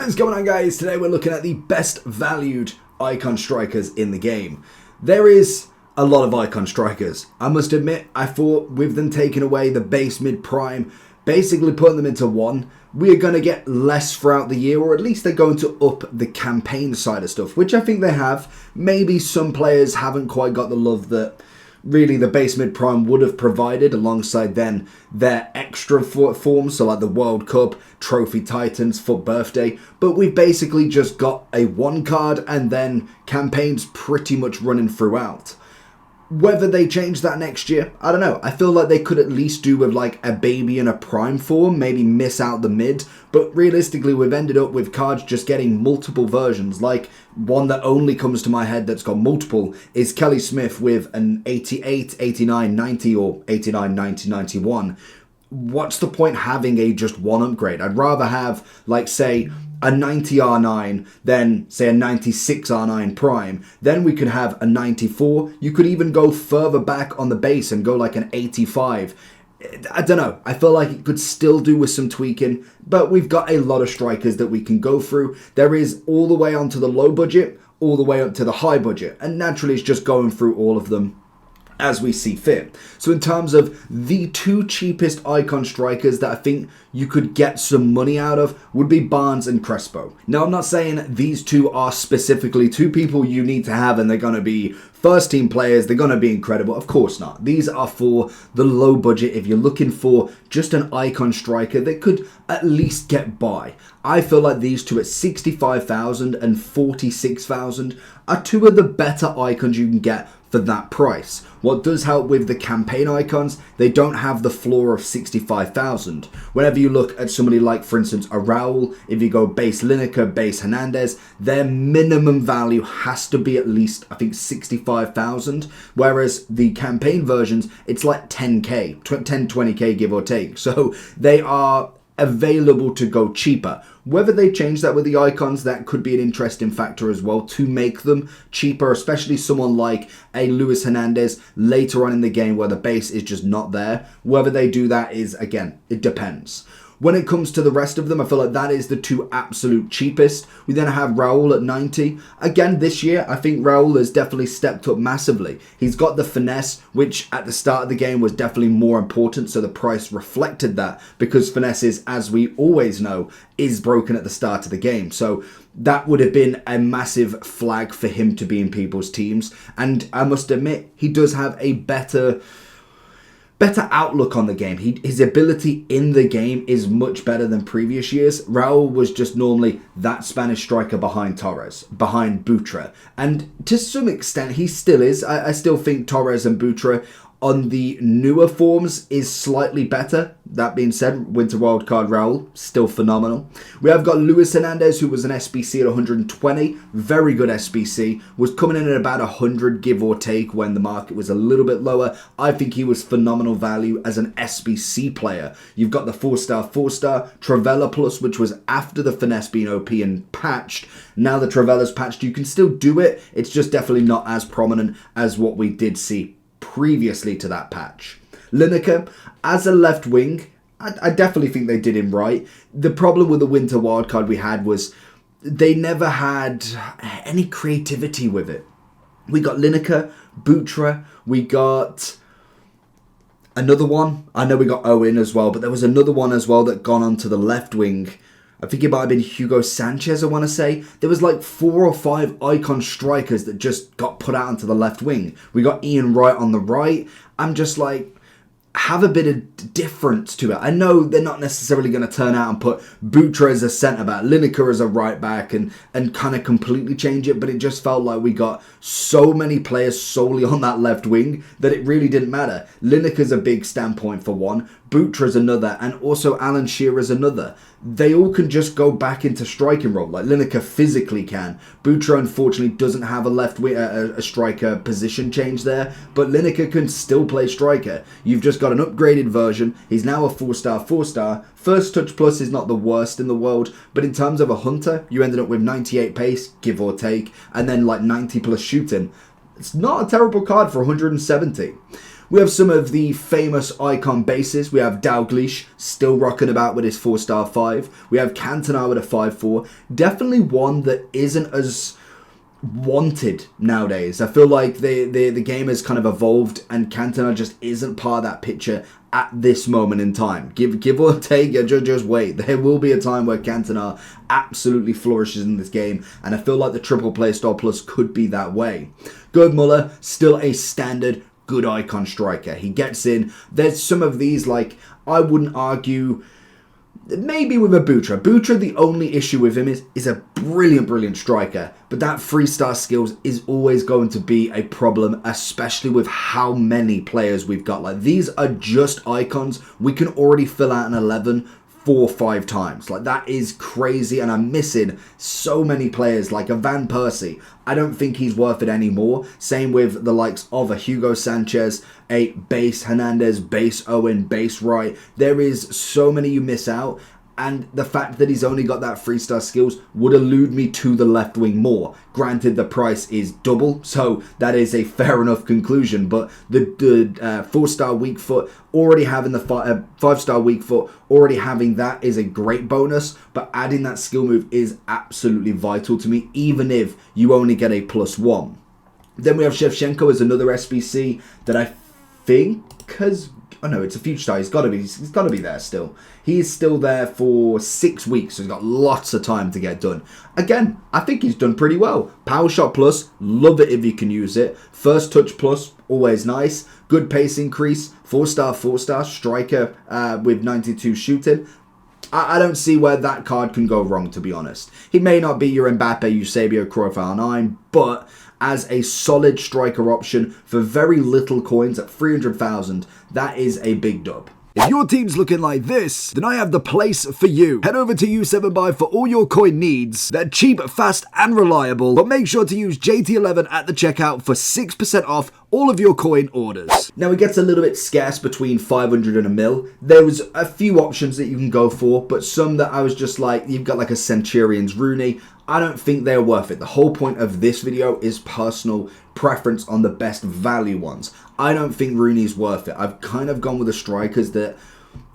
What is going on, guys? Today we're looking at the best valued icon strikers in the game. There is a lot of icon strikers. I must admit, I thought with them taking away the base, mid, prime, basically putting them into one, we are going to get less throughout the year, or at least they're going to up the campaign side of stuff, which I think they have. Maybe some players haven't quite got the love that really the base mid prime would have provided, alongside then their extra forms, so like the World Cup, Trophy Titans, FUT Birthday. But we've basically just got a one card and then campaigns pretty much running throughout. Whether they change that next year, I don't know. I feel like they could at least do with like a baby and a prime form, maybe miss out the mid. But realistically, we've ended up with cards just getting multiple versions. Like one that only comes to my head that's got multiple is Kelly Smith with an 88, 89, 90 or 89, 90, 91. What's the point having a just one upgrade? I'd rather have, like, say, a 90 R9 than, say, a 96 R9 Prime. Then we could have a 94. You could even go further back on the base and go like an 85. I don't know. I feel like it could still do with some tweaking, but we've got a lot of strikers that we can go through. There is all the way onto the low budget, all the way up to the high budget, and naturally it's just going through all of them as we see fit. So in terms of the two cheapest icon strikers that I think you could get some money out of would be Barnes and Crespo. Now, I'm not saying these two are specifically two people you need to have and they're going to be first team players, they're going to be incredible. Of course not. These are for the low budget if you're looking for just an icon striker that could at least get by. I feel like these two at 65,000 and 46,000 are two of the better icons you can get for that price. What does help with the campaign icons, they don't have the floor of 65,000. Whenever you look at somebody like, for instance, a Raul, if you go base Lineker, base Hernandez, their minimum value has to be at least, I think, 65,000. Whereas the campaign versions, it's like 10k, 10, 20k give or take. So they are available to go cheaper. Whether they change that with the icons, that could be an interesting factor as well to make them cheaper, especially someone like a Luis Hernandez later on in the game where the base is just not there. Whether they do that is, again, it depends. When it comes to the rest of them, I feel like that is the two absolute cheapest. We then have Raul at 90. Again, this year, I think Raul has definitely stepped up massively. He's got the finesse, which at the start of the game was definitely more important, so the price reflected that, because finesse is, as we always know, is broken at the start of the game. So that would have been a massive flag for him to be in people's teams. And I must admit, he does have a better outlook on the game. His ability in the game is much better than previous years. Raul was just normally that Spanish striker behind Torres, behind Butra. And to some extent, he still is. I still think Torres and Butra on the newer forms is slightly better. That being said, Winter Wildcard Raul, still phenomenal. We have got Luis Hernandez, who was an SBC at 120. Very good SBC. Was coming in at about 100, give or take, when the market was a little bit lower. I think he was phenomenal value as an SBC player. You've got the 4-star, Travella Plus, which was after the finesse being OP and patched. Now the Travella's patched. You can still do it. It's just definitely not as prominent as what we did see previously to that patch. Lineker, as a left wing, I definitely think they did him right. The problem with the Winter Wildcard we had was they never had any creativity with it. We got Lineker, Butra, we got another one. I know we got Owen as well, but there was another one as well that gone onto the left wing. I think it might have been Hugo Sanchez, I want to say. There was like 4 or 5 icon strikers that just got put out onto the left wing. We got Ian Wright on the right. I'm just like, have a bit of difference to it. I know they're not necessarily going to turn out and put Butra as a centre back, Lineker as a right back, and kind of completely change it, but it just felt like we got so many players solely on that left wing that it really didn't matter. Lineker's a big standpoint for one, Butra's another, and also Alan Shearer's another. They all can just go back into striking role, like Lineker physically can. Butra unfortunately doesn't have a left wing, a striker position change there, but Lineker can still play striker. You've just got an upgraded version. He's now a 4-star. First touch plus is not the worst in the world, but in terms of a hunter, you ended up with 98 pace, give or take, and then like 90 plus shooting. It's not a terrible card for 170. We have some of the famous icon bases. We have Dalglish still rocking about with his 4-star 5. We have Cantona with a 5-4. Definitely one that isn't as wanted nowadays. I feel like the game has kind of evolved and Cantona just isn't part of that picture at this moment in time. Give or take, just wait. There will be a time where Cantona absolutely flourishes in this game, and I feel like the triple play style plus could be that way. Gerd Muller, still a standard good icon striker. He gets in. There's some of these, like, I wouldn't argue. Maybe with a Butra. Butra, the only issue with him is a brilliant striker. But that 3-star skills is always going to be a problem, especially with how many players we've got. Like, these are just icons. We can already fill out an 11 4 or 5 times. Like, that is crazy, and I'm missing so many players like a Van Persie. I don't think he's worth it anymore. Same with the likes of a Hugo Sanchez, a base Hernandez, base Owen, base Wright. There is so many you miss out. And the fact that he's only got that 3-star skills would allude me to the left wing more. Granted, the price is double, so that is a fair enough conclusion. But the 4-star weak foot, already having the 5-star weak foot, already having that is a great bonus. But adding that skill move is absolutely vital to me, even if you only get a +1. Then we have Shevchenko as another SBC that I think has... Oh no, it's a future star. He's got to be there still. He's still there for 6 weeks, so he's got lots of time to get done. Again, I think he's done pretty well. Power shot plus, love it if you can use it. First touch plus, always nice. Good pace increase. 4-star striker with 92 shooting. I don't see where that card can go wrong, to be honest. He may not be your Mbappe, Eusebio, Cruyff, R9, but as a solid striker option for very little coins at 300,000, that is a big dub. If your team's looking like this, then I have the place for you. Head over to U7Buy for all your coin needs. They're cheap, fast, and reliable, but make sure to use JT11 at the checkout for 6% off all of your coin orders. Now, it gets a little bit scarce between 500 and a mil. There was a few options that you can go for, but some that I was just like, you've got like a Centurions Rooney. I don't think they're worth it. The whole point of this video is personal preference on the best value ones. I don't think Rooney's worth it. I've kind of gone with the strikers that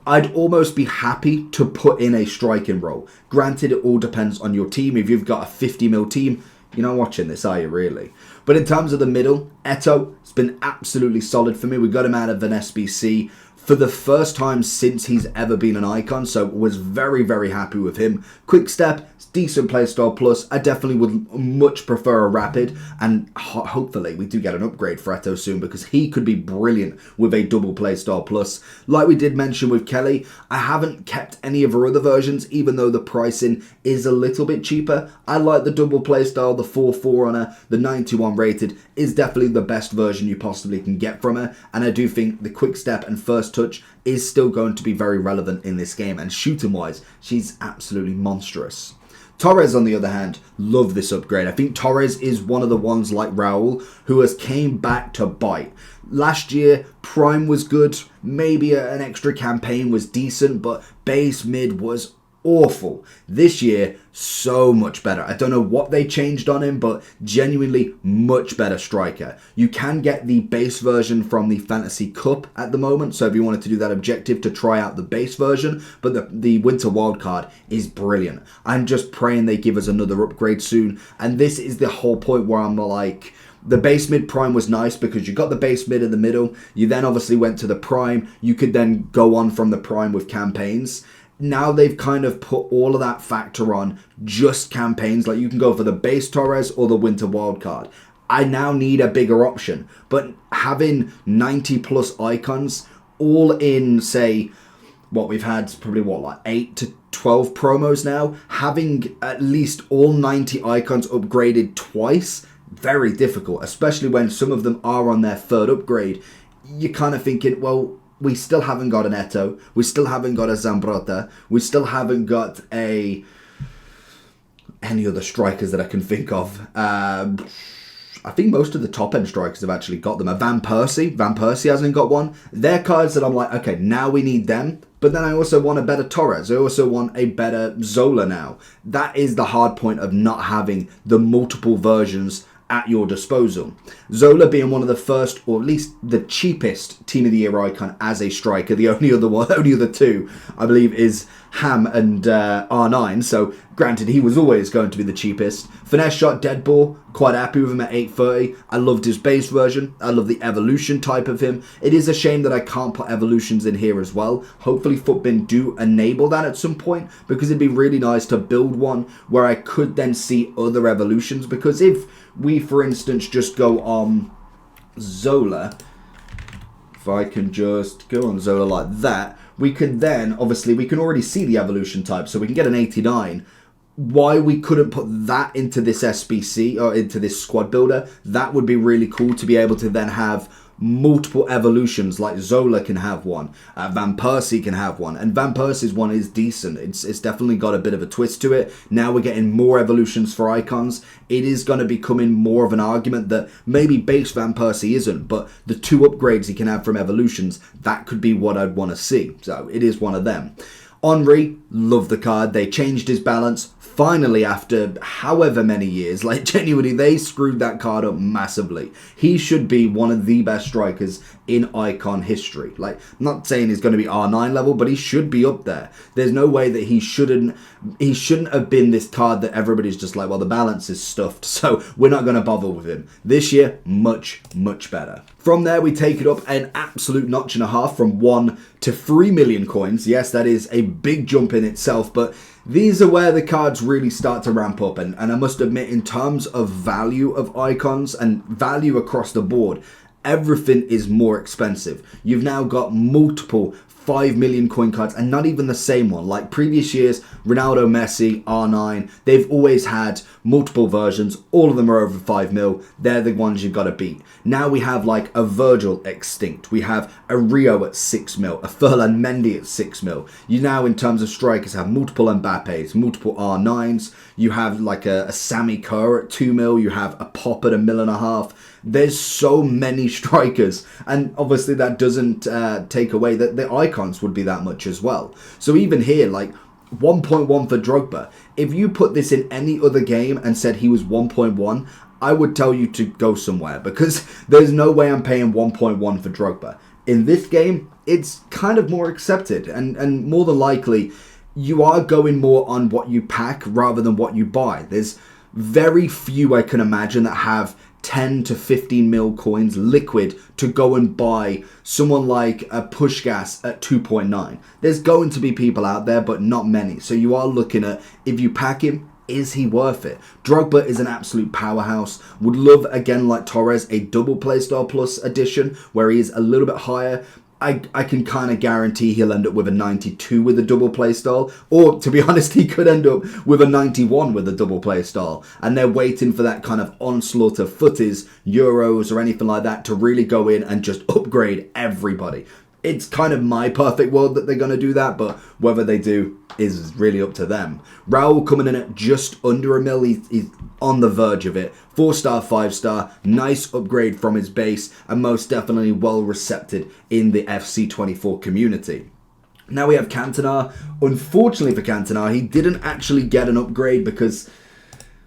I'd almost be happy to put in a striking role. Granted, it all depends on your team. If you've got a 50 mil team, you're not watching this, are you really? But in terms of the middle, Eto'o has been absolutely solid for me. We got him out of an SBC for the first time since he's ever been an icon, so was very happy with him. Quick step, decent playstyle plus. I definitely would much prefer a rapid, and hopefully we do get an upgrade for Eto'o soon, because he could be brilliant with a double playstyle plus. Like we did mention with Kelly, I haven't kept any of her other versions, even though the pricing is a little bit cheaper. I like the double playstyle, the 4-4 on her, the 91 rated is definitely the best version you possibly can get from her, and I do think the quick step and first touch is still going to be very relevant in this game, and shooting wise, she's absolutely monstrous. Torres, on the other hand, love this upgrade. I think Torres is one of the ones like Raul who has came back to bite. Last year, Prime was good, maybe an extra campaign was decent, but base mid was awful. This year, so much better. I don't know what they changed on him, but genuinely much better striker. You can get the base version from the Fantasy Cup at the moment, so if you wanted to do that objective to try out the base version, but the Winter Wildcard is brilliant. I'm just praying they give us another upgrade soon, and this is the whole point where I'm like, the base mid prime was nice because you got the base mid in the middle, you then obviously went to the prime, you could then go on from the prime with campaigns. Now they've kind of put all of that factor on just campaigns. Like, you can go for the base Torres or the Winter Wildcard. I now need a bigger option. But having 90 plus icons all in, say, what we've had probably like 8 to 12 promos now. Having at least all 90 icons upgraded twice, very difficult. Especially when some of them are on their third upgrade. You're kind of thinking, well, we still haven't got an Eto'o. We still haven't got a Zambrotta. We still haven't got any other strikers that I can think of. I think most of the top-end strikers have actually got them. A Van Persie. Van Persie hasn't got one. They're cards that I'm like, okay, now we need them. But then I also want a better Torres. I also want a better Zola now. That is the hard point of not having the multiple versions at your disposal. Zola being one of the first, or at least the cheapest Team of the Year icon as a striker. The only other two, I believe, is Ham and R9. So granted, he was always going to be the cheapest. Finesse shot, dead ball, quite happy with him at 830. I loved his base version. I love the evolution type of him. It is a shame that I can't put evolutions in here as well. Hopefully Futbin do enable that at some point, because it'd be really nice to build one where I could then see other evolutions. Because if we, for instance, just go on Zola, if I can just go on Zola like that, we can then, obviously, we can already see the evolution type, so we can get an 89. Why we couldn't put that into this SBC, or into this squad builder, that would be really cool to be able to then have multiple evolutions, like Zola can have one, Van Persie can have one, and Van Persie's one is decent. It's definitely got a bit of a twist to it. Now we're getting more evolutions for icons. It is going to becoming more of an argument that maybe base Van Persie isn't, but the 2 upgrades he can have from evolutions, that could be what I'd want to see. So it is one of them. Henry, love the card. They changed his balance. Finally, after however many years, like genuinely, they screwed that card up massively. He should be one of the best strikers in icon history. Like, I'm not saying he's going to be R9 level, but he should be up there. There's no way that he shouldn't have been this card that everybody's just like, well, the balance is stuffed, so we're not going to bother with him. This year, much, much better. From there, we take it up an absolute notch and a half, from 1 to 3 million coins. Yes, that is a big jump in itself, but these are where the cards really start to ramp up. And I must admit, in terms of value of icons and value across the board, everything is more expensive. You've now got multiple 5 million coin cards, and not even the same one. Like previous years, Ronaldo, Messi, R9, they've always had multiple versions. All of them are over 5 mil. They're the ones you've got to beat. Now we have like a Virgil extinct. We have a Rio at 6 mil, a Ferland Mendy at 6 mil. You now, in terms of strikers, have multiple Mbappes, multiple R9s. You have like a Sammy Kerr at 2 mil. You have a Pop at $1.5 million. There's so many strikers, and obviously that doesn't take away that the icons would be that much as well. So even here, like 1.1 for Drogba, if you put this in any other game and said he was 1.1, I would tell you to go somewhere, because there's no way I'm paying 1.1 for Drogba. In this game, it's kind of more accepted, and more than likely, you are going more on what you pack rather than what you buy. There's very few I can imagine that have 10 to 15 mil coins liquid to go and buy someone like a Puskás at 2.9. There's going to be people out there, but not many. So you are looking at, if you pack him, is he worth it? Drogba is an absolute powerhouse. Would love, again, like Torres, a double playstyle plus edition where he is a little bit higher. I can kind of guarantee he'll end up with a 92 with a double playstyle. Or, to be honest, he could end up with a 91 with a double playstyle. And they're waiting for that kind of onslaught of footies, Euros, or anything like that to really go in and just upgrade everybody. It's kind of my perfect world that they're going to do that, but whether they do is really up to them. Raul coming in at just under a mil. He's on the verge of it. 4-star, 5-star, nice upgrade from his base, and most definitely well received in the FC24 community. Now we have Cantona. Unfortunately for Cantona, he didn't actually get an upgrade because,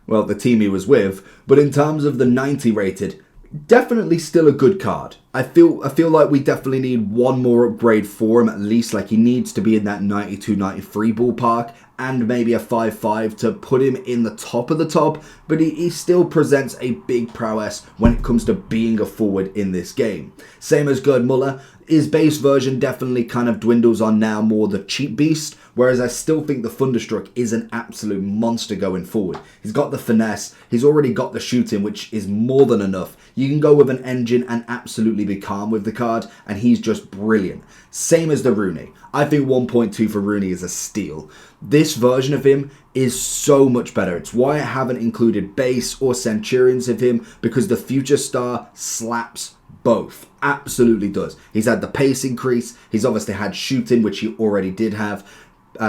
well, the team he was with. But in terms of the 90 rated, definitely still a good card. I feel like we definitely need one more upgrade for him at least. Like, he needs to be in that 92, 93 ballpark, and maybe a 5.5 to put him in the top of the top. But he still presents a big prowess when it comes to being a forward in this game. Same as Gerd Muller. His base version definitely kind of dwindles on now more the cheap beast, whereas I still think the Thunderstruck is an absolute monster going forward. He's got the finesse, he's already got the shooting, which is more than enough. You can go with an engine and absolutely be calm with the card, and he's just brilliant. Same as the Rooney. I think 1.2 for Rooney is a steal. This version of him is so much better. It's why I haven't included base or Centurions of him, because the Future Star slaps both. Absolutely does. He's had the pace increase. He's obviously had shooting, which he already did have.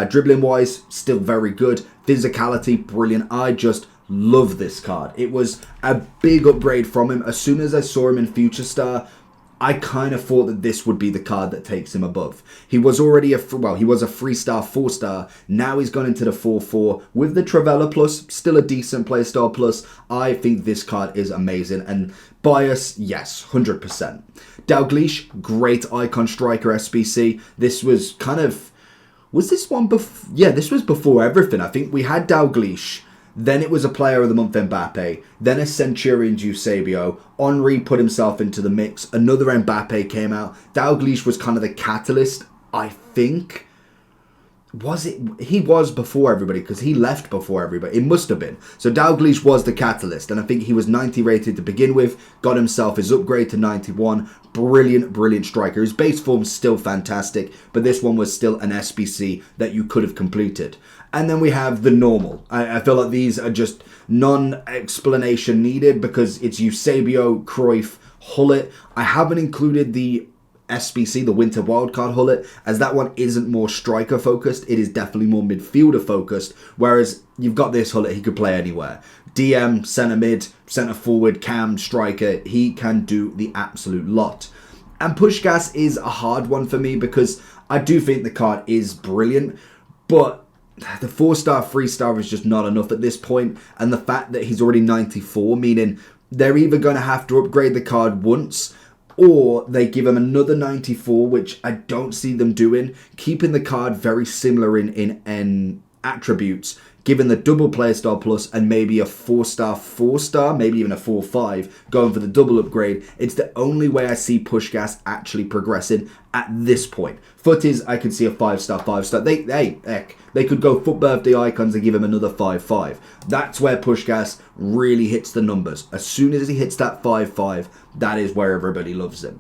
Dribbling wise, still very good. Physicality, brilliant. I just love this card. It was a big upgrade from him. As soon as I saw him in Future Star, I kind of thought that this would be the card that takes him above. He was already he was a 3-star, 4-star. Now he's gone into the 4-4 with the Travella plus, still a decent playstyle plus. I think this card is amazing, and bias, yes, 100%. Dalglish, great icon striker SBC. This was kind of, was this one before? Yeah, this was before everything. I think we had Dalglish. Then it was a Player of the Month Mbappe. Then a Centurion's Eusebio. Henry put himself into the mix. Another Mbappe came out. Dalglish was kind of the catalyst, I think. Was it? He was before everybody because he left before everybody. It must have been. So Dalglish was the catalyst. And I think he was 90 rated to begin with. Got himself his upgrade to 91. Brilliant, brilliant striker. His base form's still fantastic. But this one was still an SBC that you could have completed. And then we have the normal. I feel like these are just non-explanation needed because it's Eusebio, Cruyff, Hullet. I haven't included the SBC, the Winter Wildcard Hullet, as that one isn't more striker focused. It is definitely more midfielder focused. Whereas you've got this Hullet, he could play anywhere. DM, centre mid, centre forward, cam, striker. He can do the absolute lot. And Puskás is a hard one for me because I do think the card is brilliant, but the 4-star, 3-star is just not enough at this point. And the fact that he's already 94, meaning they're either going to have to upgrade the card once, or they give him another 94, which I don't see them doing, keeping the card very similar in attributes, given the double playstyle plus and maybe a 4-star, 4-star, maybe even a 4-5, going for the double upgrade. It's the only way I see Puskás actually progressing at this point. Footies, I could see a 5-star, 5-star. They could go Foot Birthday Icons and give him another 5-5. That's where Puskás really hits the numbers. As soon as he hits that 5-5, that is where everybody loves him.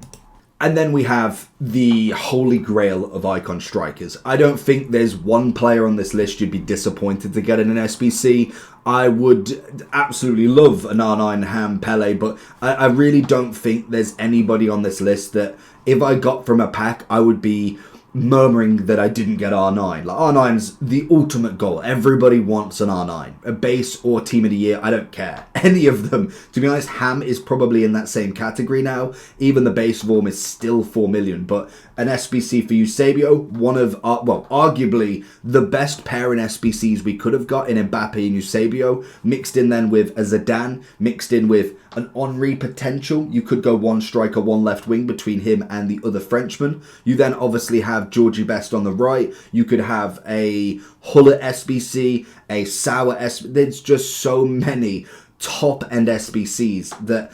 And then we have the holy grail of icon strikers. I don't think there's one player on this list you'd be disappointed to get in an SBC. I would absolutely love an R9 Ham Pele, but I really don't think there's anybody on this list that if I got from a pack, I would be murmuring that I didn't get R9. Like, R9's the ultimate goal. Everybody wants an R9. A base or team of the year, I don't care. Any of them. To be honest, Ham is probably in that same category now. Even the base form is still 4 million. But an SBC for Eusebio, one of, arguably the best pair in SBCs we could have got in Mbappe and Eusebio, mixed in then with a Zidane, mixed in with an Henry potential. You could go one striker, one left wing between him and the other Frenchman. You then obviously have Georgie Best on the right. You could have a Hullet SBC, a Sauer SBC. There's just so many top-end SBCs that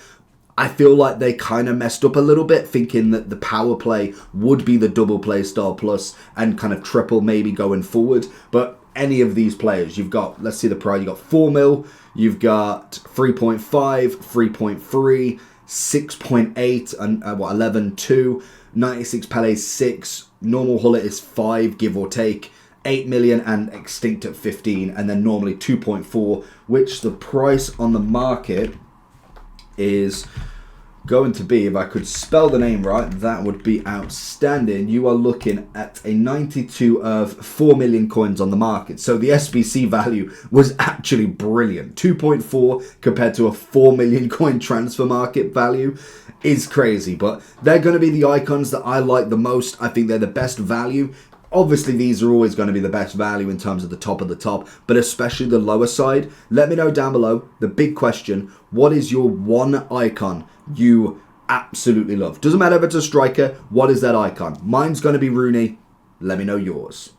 I feel like they kind of messed up a little bit, thinking that the power play would be the double play star plus and kind of triple maybe going forward. But any of these players, you've got, let's see the price, you've got 4 mil, you've got 3.5, 3.3, 6.8, and 11, 2, 96 Pele 6, normal Hullet is 5, give or take, 8 million and Extinct at 15, and then normally 2.4, which the price on the market is going to be, if I could spell the name right, that would be outstanding. You are looking at a 92 of 4 million coins on the market. So the SBC value was actually brilliant. 2.4 compared to a 4 million coin transfer market value is crazy. But they're going to be the icons that I like the most. I think they're the best value. Obviously, these are always going to be the best value in terms of the top, but especially the lower side. Let me know down below, the big question, what is your one icon you absolutely love? Doesn't matter if it's a striker, what is that icon? Mine's going to be Rooney. Let me know yours.